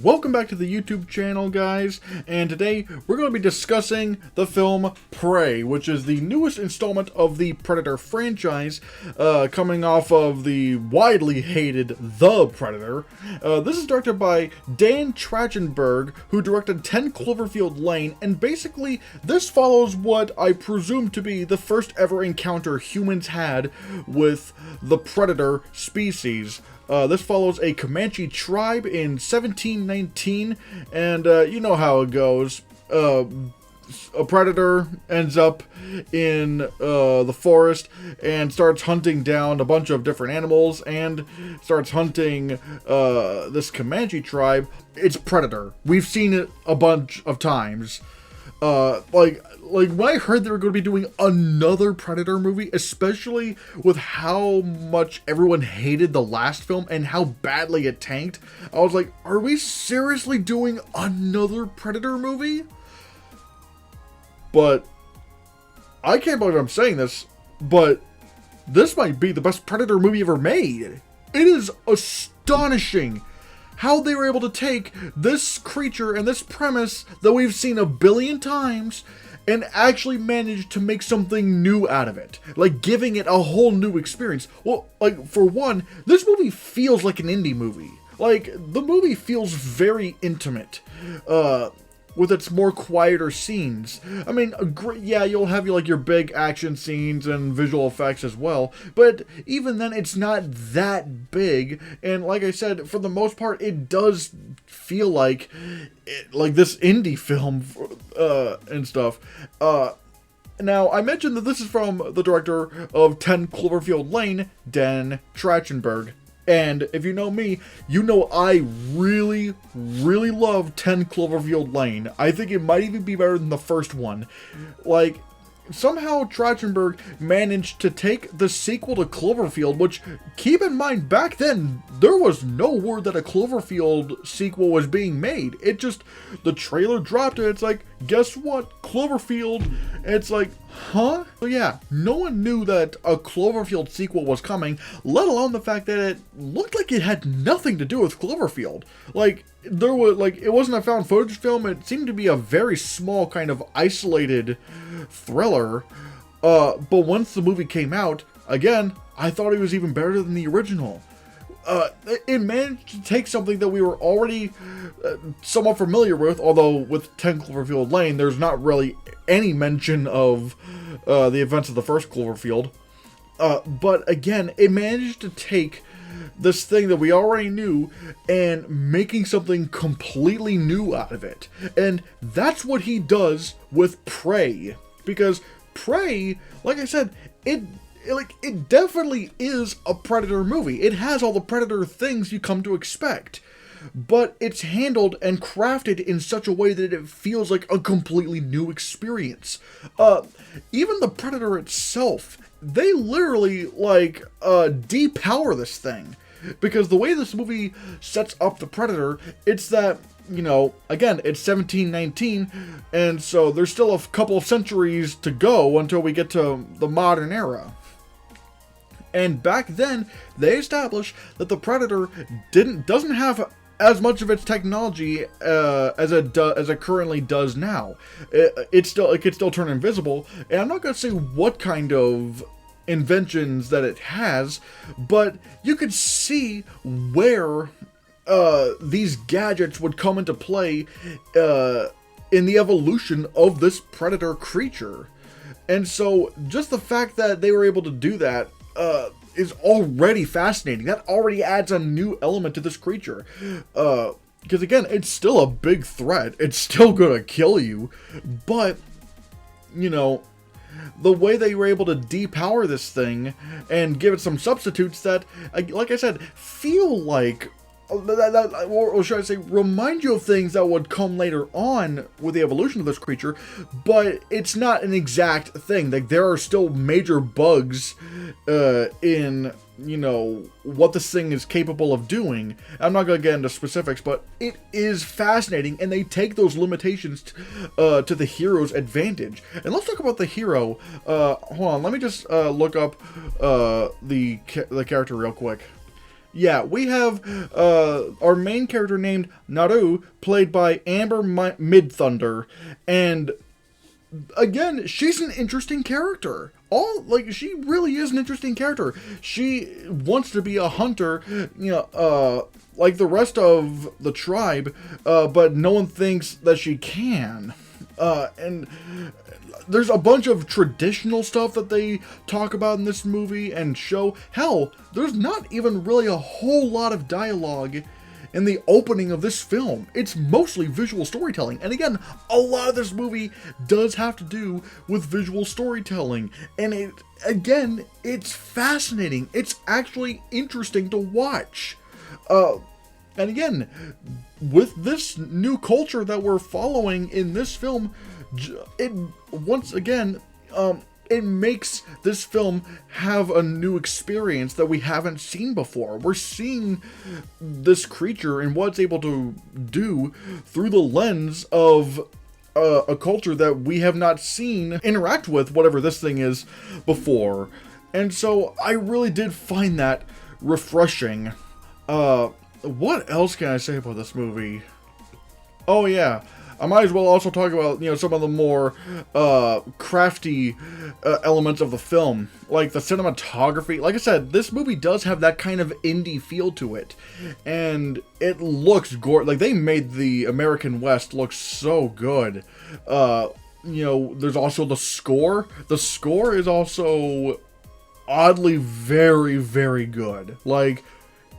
welcome back to the YouTube channel, guys, and today we're going to be discussing the film Prey, which is the newest installment of the Predator franchise, coming off of the widely hated The Predator. This is directed by Dan Trachtenberg, who directed 10 Cloverfield Lane, and basically this follows what I presume to be the first ever encounter humans had with the Predator species. This follows a Comanche tribe in 1719, and you know how it goes. A predator ends up in the forest and starts hunting down a bunch of different animals and starts hunting this Comanche tribe. It's Predator. We've seen it a bunch of times. Like when I heard they were going to be doing another Predator movie, especially with how much everyone hated the last film and how badly it tanked, I was like, are we seriously doing another Predator movie? But I can't believe I'm saying this, but this might be the best Predator movie ever made. It is astonishing how they were able to take this creature and this premise that we've seen a billion times and actually manage to make something new out of it. Like, giving it a whole new experience. Well, like, for one, this movie feels like an indie movie. Like, the movie feels very intimate, with its more quieter scenes. I mean, yeah, you'll have your big action scenes and visual effects as well, but even then, it's not that big, and like I said, for the most part, it does feel like this indie film, and stuff. Now, I mentioned that this is from the director of 10 Cloverfield Lane, Dan Trachtenberg. And if you know me, you know I really, really love 10 Cloverfield Lane. I think it might even be better than the first one. Like, somehow Trachtenberg managed to take the sequel to Cloverfield, which, keep in mind, back then, there was no word that a Cloverfield sequel was being made. It just, the trailer dropped and it's like, guess what? Cloverfield. And it's like, huh? So yeah, no one knew that a Cloverfield sequel was coming, let alone the fact that it looked like it had nothing to do with Cloverfield. Like, there was, it wasn't a found footage film, it seemed to be a very small kind of isolated thriller, but once the movie came out, again, I thought it was even better than the original. It managed to take something that we were already somewhat familiar with, although with 10 Cloverfield Lane, there's not really any mention of the events of the first Cloverfield. But again, it managed to take this thing that we already knew and making something completely new out of it. And that's what he does with Prey. Because Prey, like I said, it definitely is a Predator movie. It has all the Predator things you come to expect. But it's handled and crafted in such a way that it feels like a completely new experience. Even the Predator itself, they literally, depower this thing. Because the way this movie sets up the Predator, it's that, again, it's 1719, and so there's still a couple of centuries to go until we get to the modern era. And back then, they established that the Predator doesn't have as much of its technology as it currently does now. It could still turn invisible, and I'm not going to say what kind of inventions that it has, but you could see where these gadgets would come into play in the evolution of this Predator creature. And so just the fact that they were able to do that is already fascinating. That already adds a new element to this creature. Because again, it's still a big threat. It's still gonna kill you. But, the way they were able to depower this thing and give it some substitutes that, like I said, feel like, or should I say, remind you of things that would come later on with the evolution of this creature, but it's not an exact thing. Like, there are still major bugs in, what this thing is capable of doing. I'm not going to get into specifics, but it is fascinating, and they take those limitations to the hero's advantage. And let's talk about the hero. Hold on, let me just look up the character real quick. Yeah, we have our main character named Naru, played by Amber Midthunder, and again, she's an interesting character. She really is an interesting character. She wants to be a hunter, like the rest of the tribe, but no one thinks that she can. And there's a bunch of traditional stuff that they talk about in this movie and show. Hell, there's not even really a whole lot of dialogue in the opening of this film. It's mostly visual storytelling. And again, a lot of this movie does have to do with visual storytelling. And it's fascinating. It's actually interesting to watch. And again, with this new culture that we're following in this film, it makes this film have a new experience that we haven't seen before. We're seeing this creature and what it's able to do through the lens of a culture that we have not seen interact with whatever this thing is before. And so I really did find that refreshing. What else can I say about this movie? Oh yeah, I might as well also talk about, some of the more crafty elements of the film, like the cinematography. Like I said, this movie does have that kind of indie feel to it, and it looks gorgeous. Like, they made the American West look so good. There's also the score. The score is also oddly very, very good. Like,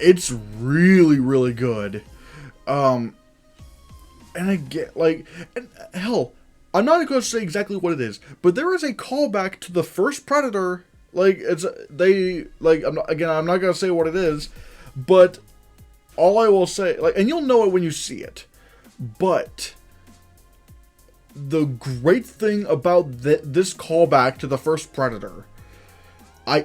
it's really, really good. And I get, and hell, I'm not going to say exactly what it is, but there is a callback to the first Predator. I'm not going to say what it is, but all I will say, and you'll know it when you see it, but the great thing about this callback to the first Predator, I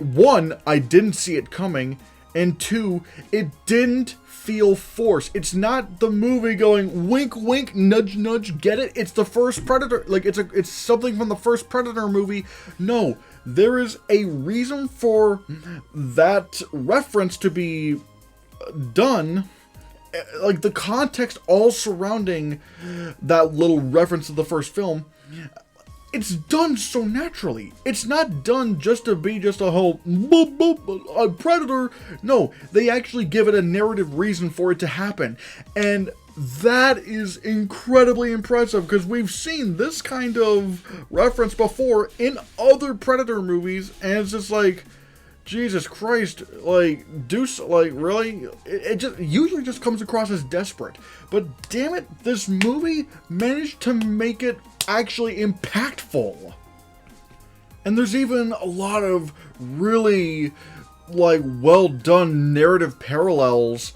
didn't see it coming, and two, it didn't feel forced. It's not the movie going wink wink nudge nudge, get it? It's the first Predator. It's something from the first Predator movie. No, there is a reason for that reference to be done. Like, the context all surrounding that little reference to the first film, it's done so naturally. It's not done just to be just a whole a Predator. No, they actually give it a narrative reason for it to happen. And that is incredibly impressive, because we've seen this kind of reference before in other Predator movies, and it's just like, Jesus Christ, really? It just usually just comes across as desperate. But damn it, this movie managed to make it actually impactful. And there's even a lot of really well done narrative parallels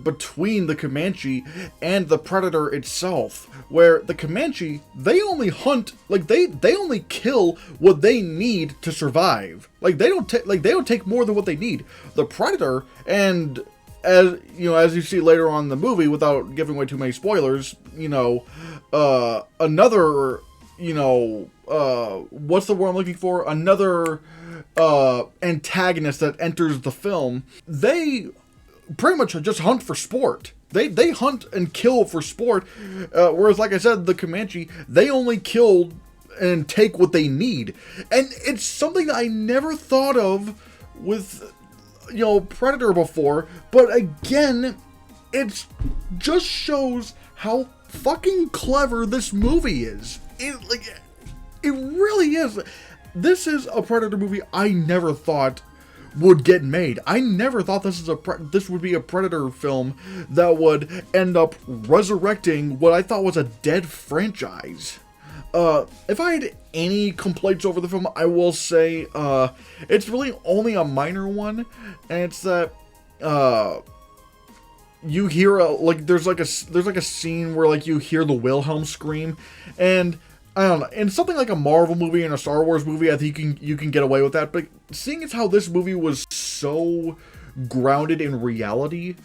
between the Comanche and the Predator itself, where the Comanche, they only hunt, they only kill what they need to survive. They don't take more than what they need. The Predator, and as you see later on in the movie, without giving away too many spoilers, another, what's the word I'm looking for? Another antagonist that enters the film, they pretty much just hunt for sport. They hunt and kill for sport, whereas, like I said, the Comanche, they only kill and take what they need. And it's something that I never thought of with, Predator before, but again, it just shows how fucking clever this movie is. It really is. This is a Predator movie I never thought would get made. I never thought this would be a Predator film that would end up resurrecting what I thought was a dead franchise. If I had any complaints over the film, I will say it's really only a minor one, and it's that you hear there's a scene where you hear the Wilhelm scream, and I don't know, in something like a Marvel movie and a Star Wars movie, I think you can get away with that, but seeing as how this movie was so grounded in reality,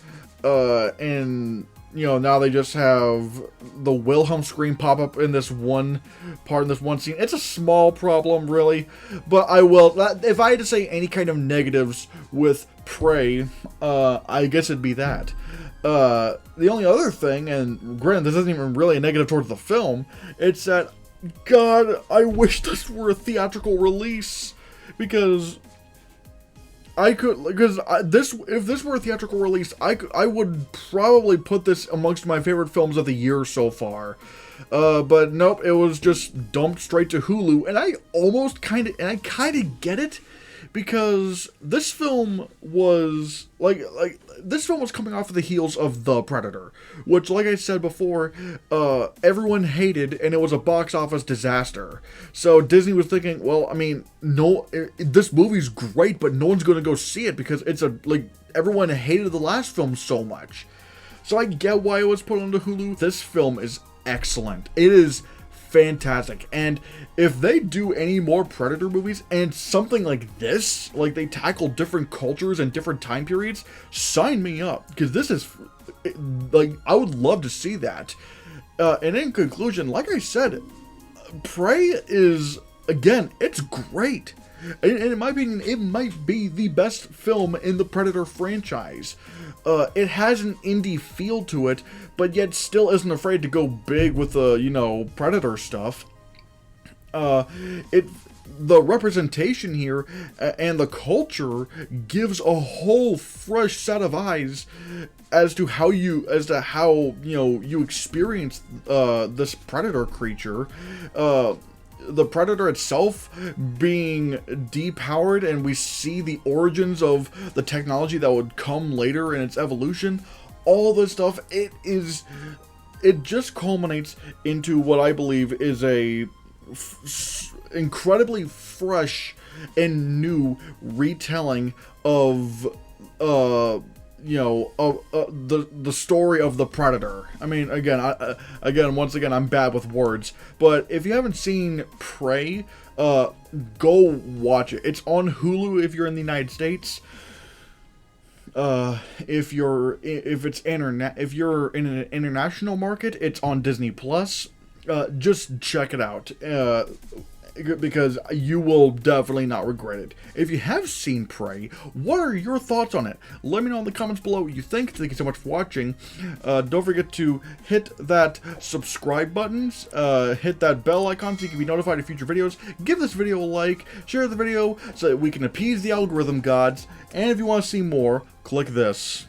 and you know, now they just have the Wilhelm scream pop up in this one part, in this one scene. It's a small problem, really, but I will, if I had to say any kind of negatives with Prey, I guess it'd be that. The only other thing, and granted, this isn't even really a negative towards the film, it's that, God, I wish this were a theatrical release, because if this were a theatrical release, I would probably put this amongst my favorite films of the year so far. But nope, it was just dumped straight to Hulu, and I kind of get it, because this film was this film was coming off of the heels of The Predator, which, like I said before, everyone hated, and it was a box office disaster. So Disney was thinking, well, I mean, this movie's great, but no one's going to go see it because everyone hated the last film so much. So I get why it was put onto Hulu. This film is excellent. It is fantastic, and if they do any more Predator movies and something like this, like they tackle different cultures and different time periods, sign me up, because this is I would love to see that. And in conclusion, like I said, Prey is, again, it's great. And in my opinion, it might be the best film in the Predator franchise. It has an indie feel to it, but yet still isn't afraid to go big with the, Predator stuff. The representation here and the culture gives a whole fresh set of eyes as to how you experience this Predator creature. The Predator itself being depowered, and we see the origins of the technology that would come later in its evolution. All this stuff, it just culminates into what I believe is a incredibly fresh and new retelling of the story of the Predator. I mean, once again, I'm bad with words, but if you haven't seen Prey, go watch it. It's on Hulu if you're in the United States. If you're in an international market, it's on Disney Plus. Just check it out. Because you will definitely not regret it. If you have seen Prey, what are your thoughts on it? Let me know in the comments below what you think. Thank you so much for watching. Don't forget to hit that subscribe button, hit that bell icon so you can be notified of future videos. Give this video a like, share the video so that we can appease the algorithm gods, and if you want to see more, click this.